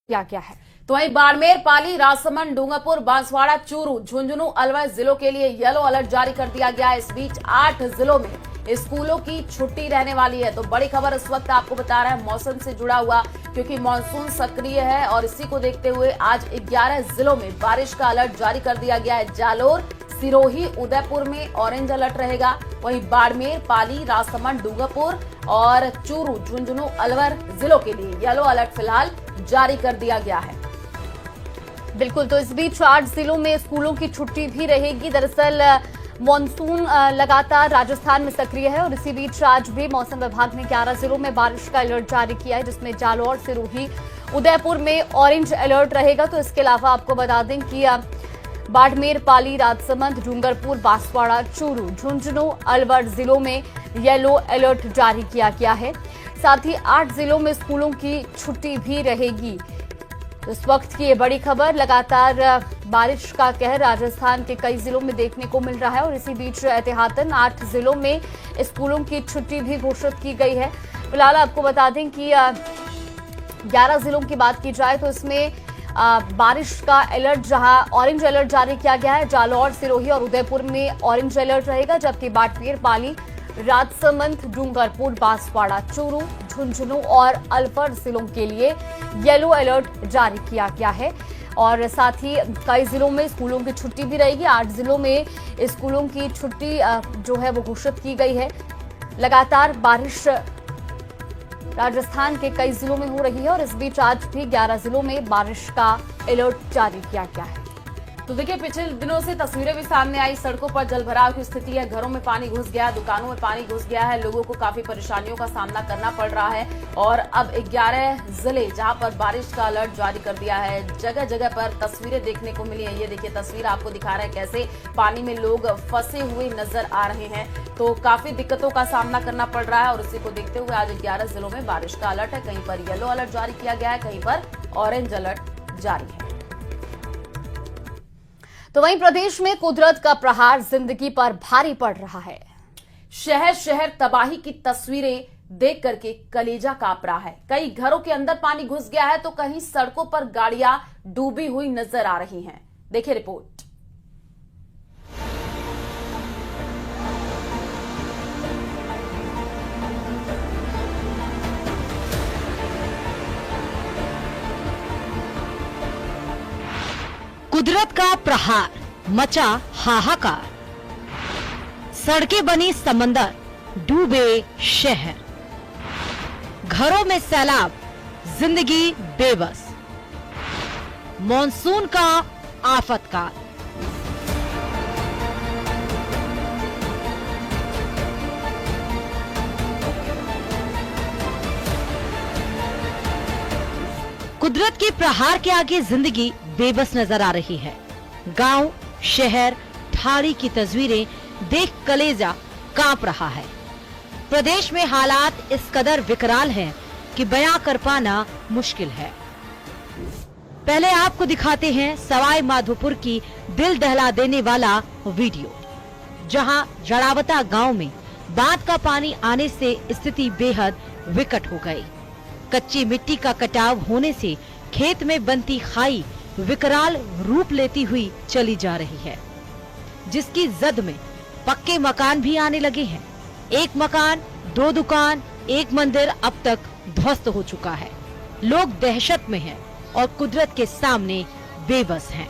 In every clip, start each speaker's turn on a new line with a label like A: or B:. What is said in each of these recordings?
A: किया गया है।
B: तो वहीं बाड़मेर, पाली, राजसमंद, डूंगरपुर, बांसवाड़ा, चूरू, झुंझुनू, अलवर जिलों के लिए येलो अलर्ट जारी कर दिया गया है। इस बीच 8 जिलों में स्कूलों की छुट्टी रहने वाली है। तो बड़ी खबर इस वक्त आपको बता रहा है मौसम से जुड़ा हुआ, क्योंकि मानसून सक्रिय है और इसी को देखते हुए आज 11 जिलों में बारिश का अलर्ट जारी कर दिया गया है। जालोर, सिरोही, उदयपुर में ऑरेंज अलर्ट रहेगा। वहीं बाड़मेर, पाली, राजसमंद, डूंगरपुर और चूरू, झुंझुनू, अलवर जिलों के लिए येलो अलर्ट फिलहाल जारी कर दिया गया है।
A: बिल्कुल, तो इस बीच 8 जिलों में स्कूलों की छुट्टी भी रहेगी। दरअसल मॉनसून लगातार राजस्थान में सक्रिय है और इसी बीच आज भी मौसम विभाग ने 11 जिलों में बारिश का अलर्ट जारी किया है, जिसमें जालोर, सिरोही, उदयपुर में ऑरेंज अलर्ट रहेगा। तो इसके अलावा आपको बता दें कि बाड़मेर, पाली, राजसमंद, डूंगरपुर, बांसवाड़ा, चूरू, झुंझुनू, अलवर जिलों में येलो अलर्ट जारी किया गया है। साथ ही 8 जिलों में स्कूलों की छुट्टी भी रहेगी। इस वक्त की ये बड़ी खबर, लगातार बारिश का कहर राजस्थान के कई जिलों में देखने को मिल रहा है और इसी बीच एहतियातन 8 जिलों में स्कूलों की छुट्टी भी घोषित की गई है। फिलहाल आपको बता दें कि 11 जिलों की बात की जाए तो इसमें बारिश का अलर्ट, जहां ऑरेंज अलर्ट जारी किया गया है, जालौर, सिरोही और उदयपुर में ऑरेंज अलर्ट रहेगा, जबकि बाड़मेर, पाली, राजसमंद, डूंगरपुर, बांसवाड़ा, चूरू, झुंझुनू और अलवर जिलों के लिए येलो अलर्ट जारी किया गया है। और साथ ही कई जिलों में स्कूलों की छुट्टी भी रहेगी। 8 जिलों में स्कूलों की छुट्टी जो है वो घोषित की गई है। लगातार बारिश राजस्थान के कई जिलों में हो रही है और इस बीच आज भी 11 जिलों में बारिश का अलर्ट जारी किया गया है।
B: तो देखिए, पिछले दिनों से तस्वीरें भी सामने आई, सड़कों पर जलभराव की स्थिति है, घरों में पानी घुस गया, दुकानों में पानी घुस गया है, लोगों को काफी परेशानियों का सामना करना पड़ रहा है। और अब 11 जिले जहां पर बारिश का अलर्ट जारी कर दिया है, जगह जगह पर तस्वीरें देखने को मिली है। ये देखिए, तस्वीर आपको दिखा रहा है कैसे पानी में लोग फंसे हुए नजर आ रहे हैं। तो काफी दिक्कतों का सामना करना पड़ रहा है और इसी को देखते हुए आज 11 जिलों में बारिश का अलर्ट है। कहीं पर येलो अलर्ट जारी किया गया है, कहीं पर ऑरेंज अलर्ट जारी है।
A: तो वहीं प्रदेश में कुदरत का प्रहार जिंदगी पर भारी पड़ रहा है।
B: शहर शहर तबाही की तस्वीरें देख करके कलेजा कांप रहा है। कई घरों के अंदर पानी घुस गया है तो कहीं सड़कों पर गाड़ियां डूबी हुई नजर आ रही हैं। देखिए रिपोर्ट।
C: कुदरत का प्रहार, मचा हाहाकार, सड़कें बनी समंदर, डूबे शहर, घरों में सैलाब, जिंदगी बेबस, मॉनसून का आफतकाल। कुदरत के प्रहार के आगे जिंदगी बेबस नजर आ रही है। गांव, शहर, ठाड़ी की तस्वीरें देख कलेजा कांप रहा है। प्रदेश में हालात इस कदर विकराल हैं कि बयां कर पाना मुश्किल है। पहले आपको दिखाते हैं सवाई माधोपुर की दिल दहला देने वाला वीडियो, जहां जड़ावता गांव में बांध का पानी आने से स्थिति बेहद विकट हो गई। कच्ची मिट्टी का कटाव होने से खेत में बनती खाई विकराल रूप लेती हुई चली जा रही है, जिसकी जद में पक्के मकान भी आने लगे हैं। एक मकान, 2 दुकान, एक मंदिर अब तक ध्वस्त हो चुका है। लोग दहशत में हैं और कुदरत के सामने बेबस हैं।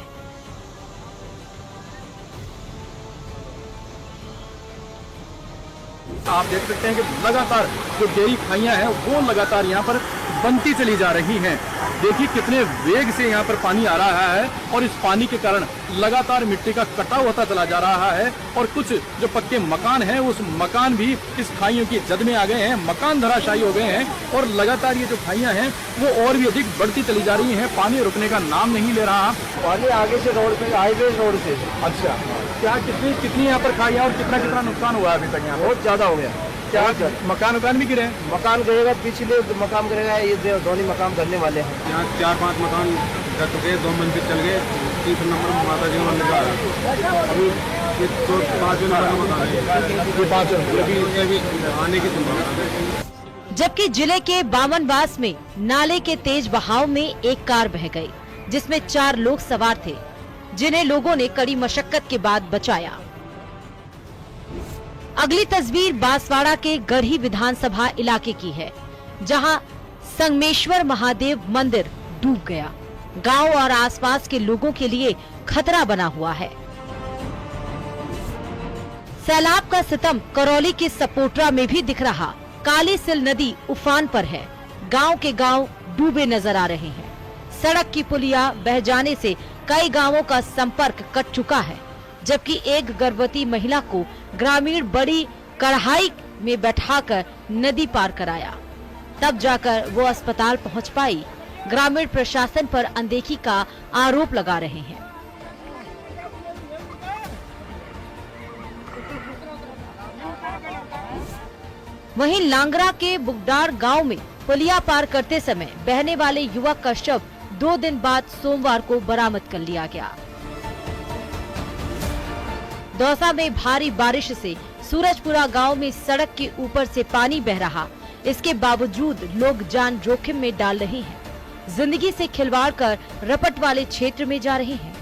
D: आप देख सकते हैं कि लगातार जो गहरी खाइयां हैं वो लगातार यहाँ पर बनती चली जा रही हैं। देखिए कितने वेग से यहाँ पर पानी आ रहा है और इस पानी के कारण लगातार मिट्टी का कटाव होता चला जा रहा है और कुछ जो पक्के मकान हैं उस मकान भी इस खाइयों की जद में आ गए हैं, मकान धराशायी हो गए हैं और लगातार ये जो खाइयां हैं वो और भी अधिक बढ़ती चली जा रही हैं। पानी रुकने का नाम नहीं ले रहा।
E: पानी आगे से रोड पे, हाईवे रोड से।
D: अच्छा, क्या कितनी यहाँ पर खाइयां और कितना नुकसान हुआ है अभी तक? यहाँ
E: बहुत ज्यादा हो गया।
D: क्या मकान भी गिरे हैं?
E: मकान गिरेगा, पिछले मकान गिरेगा, ये दोनों मकान गिरने वाले हैं।
F: यहाँ 4-5 मकान गिर चुके, 2 मंजिल चल गए, 3 नंबर माता जी का मंदिर आ रहा है। अभी ये 5 नंबर का मकान है, ये 5 अभी आने की संभावना है।
C: जबकि जिले के बामनबास में नाले के तेज बहाव में एक कार बह गई, जिसमें 4 लोग सवार थे, जिन्हें लोगों ने कड़ी मशक्कत के बाद बचाया। अगली तस्वीर बांसवाड़ा के गढ़ी विधानसभा इलाके की है, जहां संगमेश्वर महादेव मंदिर डूब गया। गांव और आसपास के लोगों के लिए खतरा बना हुआ है। सैलाब का सितम करौली के सपोटरा में भी दिख रहा। काली सिल नदी उफान पर है। गांव के गांव डूबे नजर आ रहे हैं। सड़क की पुलिया बह जाने से कई गांवों का संपर्क कट चुका है, जबकि एक गर्भवती महिला को ग्रामीण बड़ी कढ़ाई में बैठाकर नदी पार कराया, तब जाकर वो अस्पताल पहुंच पाई। ग्रामीण प्रशासन पर अनदेखी का आरोप लगा रहे हैं। वहीं लांगरा के बुगडार गांव में पुलिया पार करते समय बहने वाले युवक का शव 2 दिन बाद सोमवार को बरामद कर लिया गया। दौसा में भारी बारिश से सूरजपुरा गांव में सड़क के ऊपर से पानी बह रहा। इसके बावजूद लोग जान जोखिम में डाल रहे हैं। जिंदगी से खिलवाड़ कर रपट वाले क्षेत्र में जा रहे हैं।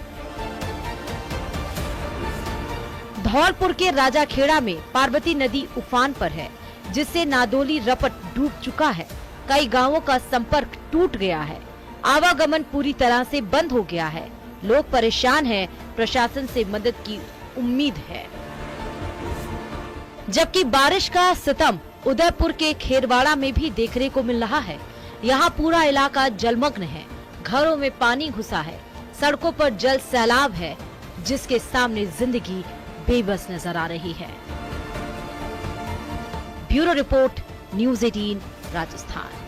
C: धौलपुर के राजाखेड़ा में पार्वती नदी उफान पर है, जिससे नादोली रपट डूब चुका है। कई गांवों का संपर्क टूट गया है। आवागमन पूरी तरह से बंद हो गया है। लोग परेशान हैं। प्रशासन से मदद की उम्मीद है। जबकि बारिश का सितम उदयपुर के खेरवाड़ा में भी देखने को मिल रहा है। यहाँ पूरा इलाका जलमग्न है। घरों में पानी घुसा है। सड़कों पर जल सैलाब है, जिसके सामने जिंदगी बेबस नजर आ रही है। Bureau report, news 18 Rajasthan.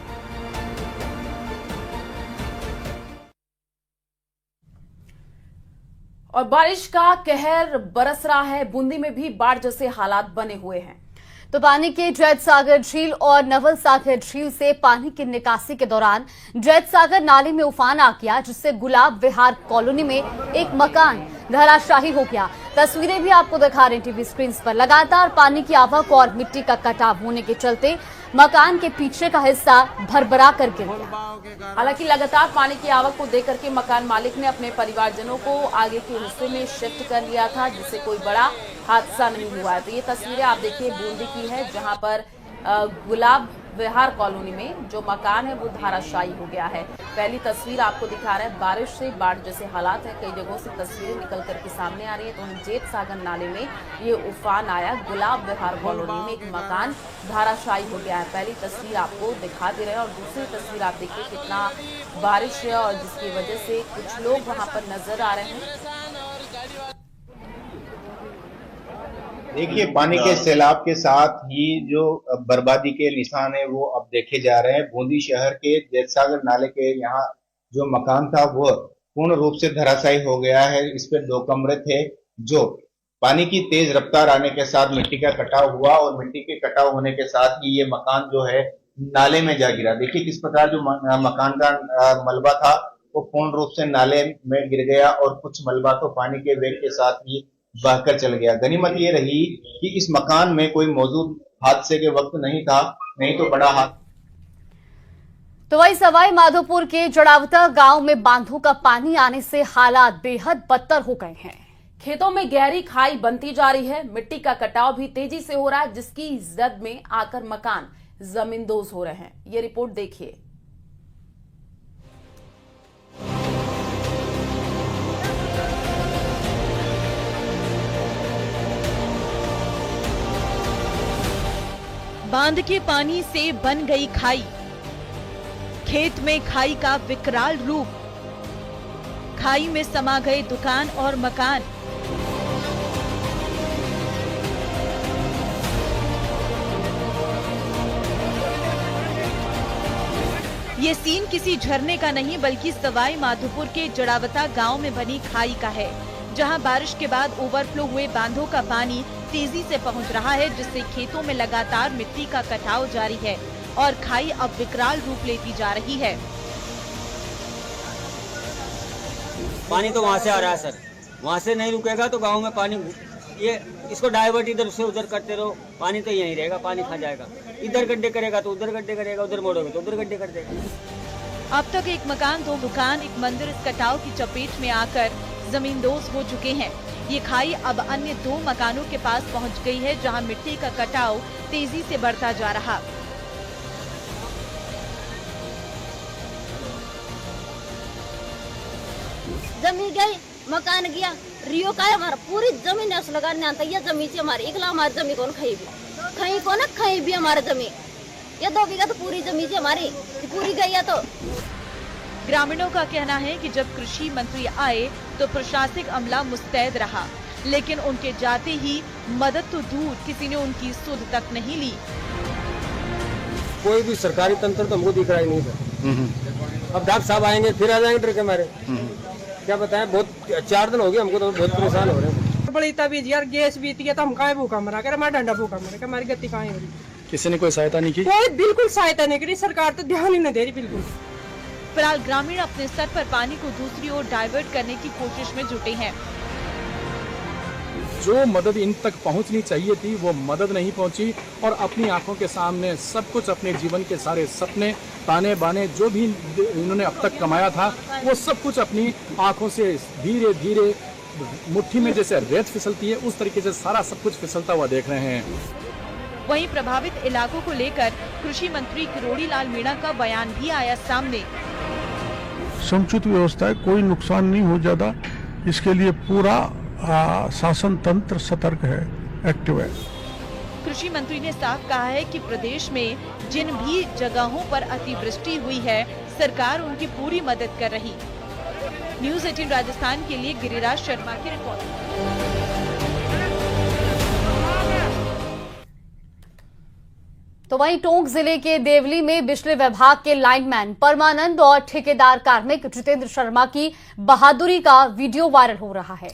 B: और बारिश का कहर बरस रहा है। बूंदी में भी बाढ़ जैसे हालात बने हुए हैं।
A: तो पानी के जैत सागर झील और नवल सागर झील से पानी की निकासी के दौरान जैत सागर नाले में उफान आ गया, जिससे गुलाब विहार कॉलोनी में एक मकान धराशायी हो गया। तस्वीरें भी आपको दिखा रहे हैं टीवी स्क्रीन पर। लगातार पानी की आवक और मिट्टी का कटाव होने के चलते मकान के पीछे का हिस्सा भरभरा कर गिर गया।
B: हालांकि लगातार पानी की आवक को देख करके मकान मालिक ने अपने परिवारजनों को आगे के हिस्से में शिफ्ट कर लिया था, जिससे कोई बड़ा हादसा नहीं हुआ है। तो ये तस्वीरें आप देखिए बूंदी की है, जहां पर गुलाब विहार कॉलोनी में जो मकान है वो धाराशायी हो गया है। पहली तस्वीर आपको दिखा रहे हैं। बारिश से बाढ़ जैसे हालात है। कई जगहों से तस्वीरें निकल करके सामने आ रही है। तो जेत सागर नाले में ये उफान आया। गुलाब विहार कॉलोनी में एक मकान धाराशायी हो गया है। पहली तस्वीर आपको दिखा दे रहे हैं और दूसरी तस्वीर आप देखिए कितना बारिश है और जिसकी वजह से कुछ लोग वहां पर नजर आ रहे हैं।
G: देखिए, पानी के सैलाब के साथ ही जो बर्बादी के निशान है वो अब देखे जा रहे हैं। बूंदी शहर के जैतसागर नाले के यहाँ जो मकान था वो पूर्ण रूप से धराशायी हो गया है। इस पे 2 कमरे थे, जो पानी की तेज रफ्तार आने के साथ मिट्टी का कटाव हुआ और मिट्टी के कटाव होने के साथ ही ये मकान जो है नाले में जा गिरा। देखिए किस प्रकार जो मकान का मलबा था वो पूर्ण रूप से नाले में गिर गया और कुछ मलबा तो पानी के वेग के साथ ही बहकर चल गया। गनीमत ये रही कि इस मकान में कोई मौजूद हादसे के वक्त नहीं था, नहीं तो बड़ा हादसा।
A: तो वही सवाई माधोपुर के जड़ावता गांव में बांधों का पानी आने से हालात बेहद बदतर हो गए हैं।
B: खेतों में गहरी खाई बनती जा रही है। मिट्टी का कटाव भी तेजी से हो रहा है, जिसकी जद में आकर मकान जमींदोज हो रहे हैं। ये रिपोर्ट देखिए।
C: बांध के पानी से बन गई खाई। खेत में खाई का विकराल रूप। खाई में समा गए दुकान और मकान। ये सीन किसी झरने का नहीं बल्कि सवाई माधोपुर के जड़ावता गांव में बनी खाई का है, जहां बारिश के बाद ओवरफ्लो हुए बांधों का पानी तेजी से पहुंच रहा है, जिससे खेतों में लगातार मिट्टी का कटाव जारी है और खाई अब विकराल रूप लेती जा रही है।
H: पानी तो वहाँ से आ रहा है सर, वहाँ से नहीं रुकेगा तो गांव में पानी ये इसको डाइवर्ट इधर से उधर करते रहो, पानी तो यहीं रहेगा, पानी खा जाएगा। इधर गड्ढे करेगा तो उधर गड्ढे करेगा, उधर मोड़ोगे तो उधर गड्ढे कर देगा।
C: अब तक एक मकान, 2 दुकान, एक मंदिर इस कटाव की चपेट में आकर जमींदोज हो चुके हैं। ये खाई अब अन्य 2 मकानों के पास पहुंच गई है, जहां मिट्टी का कटाव तेजी से बढ़ता जा रहा।
I: जमीन गई, मकान गया, रियो का है हमारा, पूरी जमीन ऐसा लगा नहीं आता। ये जमीन से हमारी इकला हमारी जमीन कौन खाई भी हमारा जमीन, ये 2 बीघा तो पूरी जमीन से हमारी पूरी गई है। तो
C: ग्रामीणों का कहना है कि जब कृषि मंत्री आए तो प्रशासनिक अमला मुस्तैद रहा, लेकिन उनके जाते ही मदद तो दूर, किसी ने उनकी सुध तक नहीं ली।
F: कोई भी सरकारी तंत्र तो हमको दिख रहा ही नहीं था। अब डॉक्टर साहब आएंगे फिर आ जाएंगे डर के मारे, क्या बताएं। बहुत 4 दिन हो गए हमको तो बहुत परेशान हो रहे हैं।
J: बड़ी तबीयत यार, गैस बीत गया तो हम कहाँ भूखा मरा कर, हमारा डंडा भूखा मरा कर, हमारी गति कहाँ हो रही।
D: किसी ने कोई सहायता नहीं की?
J: कोई बिल्कुल सहायता नहीं करी, सरकार तो ध्यान ही नहीं दे रही बिल्कुल।
C: फिलहाल ग्रामीण अपने स्तर पर पानी को दूसरी ओर डाइवर्ट करने की कोशिश में जुटे हैं।
D: जो मदद इन तक पहुंचनी चाहिए थी वो मदद नहीं पहुंची, और अपनी आंखों के सामने सब कुछ, अपने जीवन के सारे सपने, ताने बाने जो भी इन्होंने अब तक कमाया था, वो सब कुछ अपनी आंखों से धीरे धीरे मुट्ठी में जैसे रेत फिसलती है उस तरीके से सारा सब कुछ फिसलता हुआ देख रहे हैं।
C: वहीं प्रभावित इलाकों को लेकर कृषि मंत्री किरोड़ी लाल मीणा का बयान भी आया सामने।
K: समुचित व्यवस्था है, कोई नुकसान नहीं हो जाता, इसके लिए पूरा शासन तंत्र सतर्क है, एक्टिव है।
C: कृषि मंत्री ने साफ कहा है कि प्रदेश में जिन भी जगहों पर अतिवृष्टि हुई है, सरकार उनकी पूरी मदद कर रही। न्यूज़ 18 राजस्थान के लिए गिरिराज शर्मा की रिपोर्ट।
A: तो वहीं टोंक जिले के देवली में बिजली विभाग के लाइनमैन परमानंद और ठेकेदार कार्मिक जितेंद्र शर्मा की बहादुरी का वीडियो वायरल हो रहा है।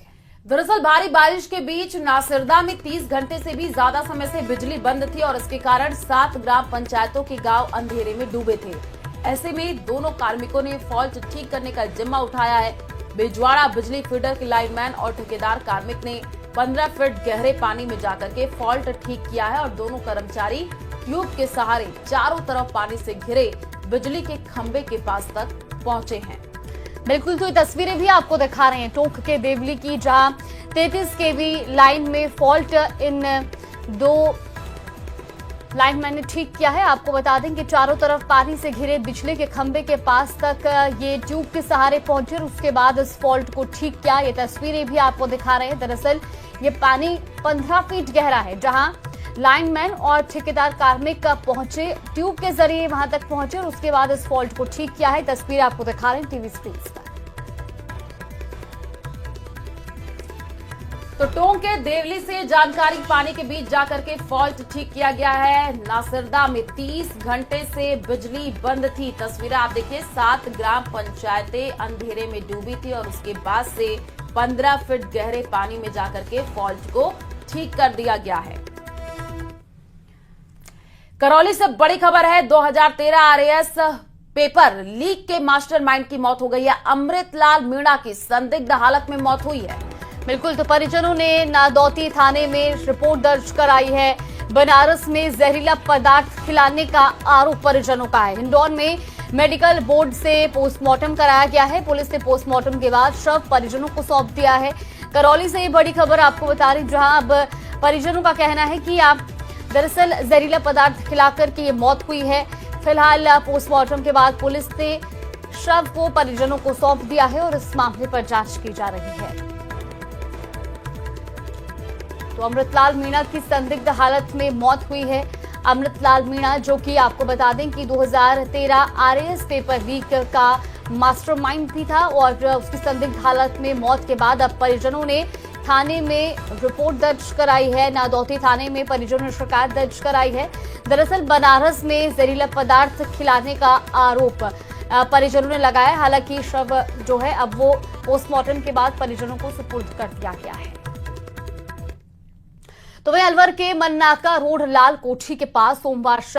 B: दरअसल भारी बारिश के बीच नासिरदा में 30 घंटे से भी ज्यादा समय से बिजली बंद थी और इसके कारण 7 ग्राम पंचायतों के गांव अंधेरे में डूबे थे। ऐसे में दोनों कार्मिकों ने फॉल्ट ठीक करने का जिम्मा उठाया है। बिजवाड़ा बिजली फीडर के लाइनमैन और ठेकेदार कार्मिक ने 15 फीट गहरे पानी में जाकर के फॉल्ट ठीक किया है और दोनों कर्मचारी ट्यूब के सहारे चारों तरफ पानी से घिरे बिजली के खंभे के पास तक पहुंचे हैं।
A: बिल्कुल, तो ये तस्वीरें भी आपको दिखा रहे हैं टोंक के देवली की, जहां 33 kV लाइन में फॉल्ट इन 2 लाइनमैन ने ठीक किया है। आपको बता दें कि चारों तरफ पानी से घिरे बिजली के खंभे के पास तक ये ट्यूब के सहारे पहुंचे और उसके बाद इस फॉल्ट को ठीक किया। ये तस्वीरें भी आपको दिखा रहे हैं। दरअसल ये पानी 15 फीट गहरा है, जहां लाइनमैन और ठेकेदार कार्मिक पहुंचे, ट्यूब के जरिए वहां तक पहुंचे और उसके बाद इस फॉल्ट को ठीक किया है। तस्वीर आपको दिखा रहे हैं टीवी स्क्रीन पर।
B: तो टोंक के देवली से जानकारी पाने के बीच जाकर के फॉल्ट ठीक किया गया है। नासिरदा में 30 घंटे से बिजली बंद थी। तस्वीरें आप देखिए, 7 ग्राम पंचायतें अंधेरे में डूबी थी और उसके बाद से 15 फीट गहरे पानी में जाकर के फॉल्ट को ठीक कर दिया गया है। करौली से बड़ी खबर है। 2013 आरएएस पेपर लीक के मास्टरमाइंड की मौत हो गई है। अमृतलाल मीणा की संदिग्ध हालत में मौत हुई है।
A: बिल्कुल, तो परिजनों ने नादौती थाने में रिपोर्ट दर्ज कराई है। बनारस में जहरीला पदार्थ खिलाने का आरोप परिजनों का है। इंदौर में मेडिकल बोर्ड से पोस्टमार्टम कराया गया है। पुलिस ने पोस्टमार्टम के बाद शव परिजनों को सौंप दिया है। करौली से ये बड़ी खबर आपको बता रही, जहां अब परिजनों का कहना है कि आप दरअसल जहरीला पदार्थ खिलाकर की ये मौत हुई है। फिलहाल पोस्टमार्टम के बाद पुलिस ने शव को परिजनों को सौंप दिया है और इस मामले पर जांच की जा रही है। तो अमृतलाल मीणा की संदिग्ध हालत में मौत हुई है। अमृतलाल मीणा, जो कि आपको बता दें कि 2013 आरएएस पेपर लीक का मास्टरमाइंड भी था और उसकी संदिग्ध हालत में मौत के बाद अब परिजनों ने थाने में रिपोर्ट दर्ज कराई है। नादौती थाने में परिजनों ने शिकायत दर्ज कराई है। दरअसल बनारस में जहरीला पदार्थ खिलाने का आरोप परिजनों ने लगाया। हालांकि शव जो है अब वो पोस्टमार्टम के बाद परिजनों को सुपुर्द कर दिया गया है। तो वहीं अलवर के मन्नाका रोड लाल कोठी के पास सोमवार